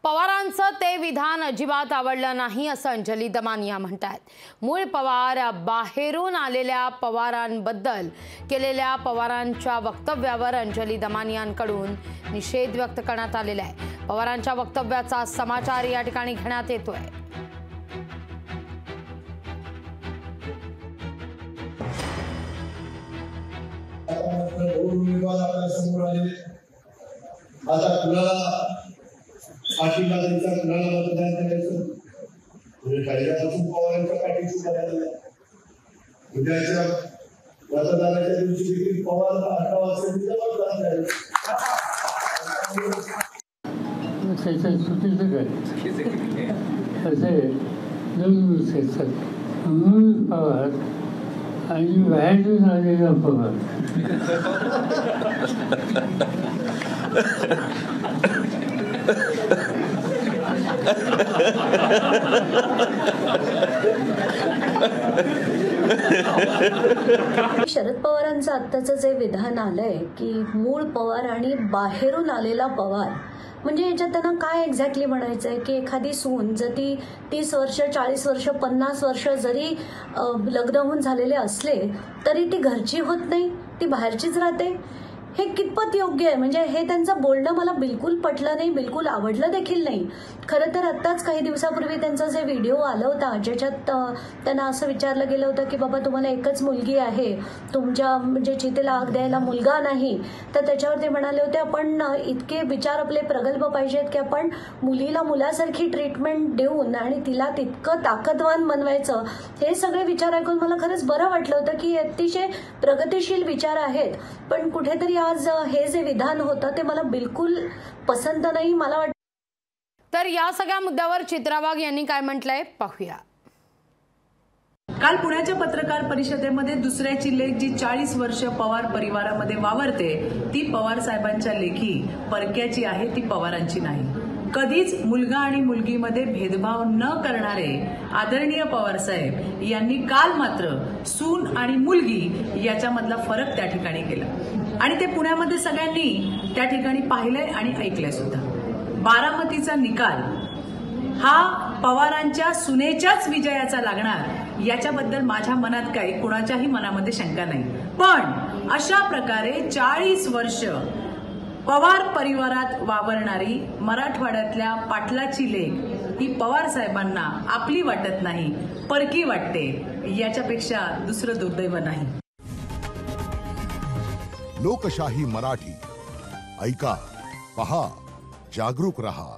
पवारांचं ते विधान अजिबात आवडलं नाही असं अंजली दमानिया म्हणतात। मूळ पवार बाहेरून आलेल्या पवारांबद्दल केलेल्या पवारांच्या वक्तव्यावर अंजली दमानियांकडून निषेध व्यक्त करण्यात आलेला आहे। पवारांच्या वक्तव्याचा समाचार या ठिकाणी घेण्यात येतोय। आता कुणाला पाठिंबा द्यायचा, कुणाला मतदान करायचं, म्हणजे पहिल्यापासून पवारांच्या पाठीशी करायला उद्याच्या मतदानाच्या दिवशी देखील पवार 18 वाजता मतदान करायचं। चुकीचं काय असे दोन असतात, मूळ पवार आणि बाहेरून आलेला पवार। शरद पवारांचं आत्ताचं जे विधान आलंय की मूळ पवार आणि बाहेरून आलेला पवार, म्हणजे याच्यात त्यांना काय एक्झॅक्टली म्हणायचं आहे की एखादी सून जर ती 30 वर्ष 40 वर्ष 50 वर्ष जरी लग्न होऊन झालेले असले तरी ती घरची होत नाही, ती बाहेरचीच राहते। हे कितपत योग्य आहे? म्हणजे हे त्यांचं बोलणं मला बिलकुल पटलं नाही, बिलकुल आवडलं देखील नाही। खरं तर आत्ताच काही दिवसापूर्वी त्यांचा जे व्हिडिओ आला होता ज्याच्यात त्यांना असं विचारलं गेलं होतं की बाबा तुम्हाला एकच मुलगी आहे, तुमच्या म्हणजे चितेला आग द्यायला मुलगा नाही, तर त्याच्यावर ते म्हणाले होते आपण इतके विचार आपले प्रगल्भ पाहिजेत की आपण मुलीला मुलासारखी ट्रीटमेंट देऊन आणि तिला तितकं ताकदवान बनवायचं। हे सगळे विचार ऐकून मला खरंच बरं वाटलं होतं की अतिशय प्रगतिशील विचार आहेत, पण कुठेतरी आज हे जे विधान होतं ते मला बिलकुल पसंत नाही। मला वाटतं तर या सगळ्या मुद्द्यावर चित्रा वाघ यांनी काय म्हटलंय पाहूया। काल पुण्याच्या पत्रकार परिषदेमध्ये दुसऱ्याची लेख जी 40 वर्ष पवार परिवारामध्ये वावरते ती पवार साहेबांच्या लेखी परक्याची आहे, ती पवारांची नाही। कधीच मुलगा आणि मुलगीमध्ये भेदभाव न करणारे आदरणीय पवार साहेब यांनी काल मात्र सून आणि मुलगी याच्यामधला फरक त्या ठिकाणी केला आणि ते पुण्यामध्ये सगळ्यांनी त्या ठिकाणी पाहिलंय आणि ऐकलंय सुद्धा। बारामतीचा निकाल हा पवारांच्या सुनेच्याच विजयाचा लागणार याच्याबद्दल माझ्या मनात काही कुणाच्याही मनामध्ये शंका नाही, पण अशा प्रकारे 40 वर्ष पवार परिवारात वावरणारी मराठवाड्यातल्या पाटलाची लेक ही पवार साहेबांना आपली वाटत नाही, परकी वाटते, याच्यापेक्षा दुसरं दुर्दैव नाही। लोकशाही मराठी ऐका, पहा, जागरूक रहा।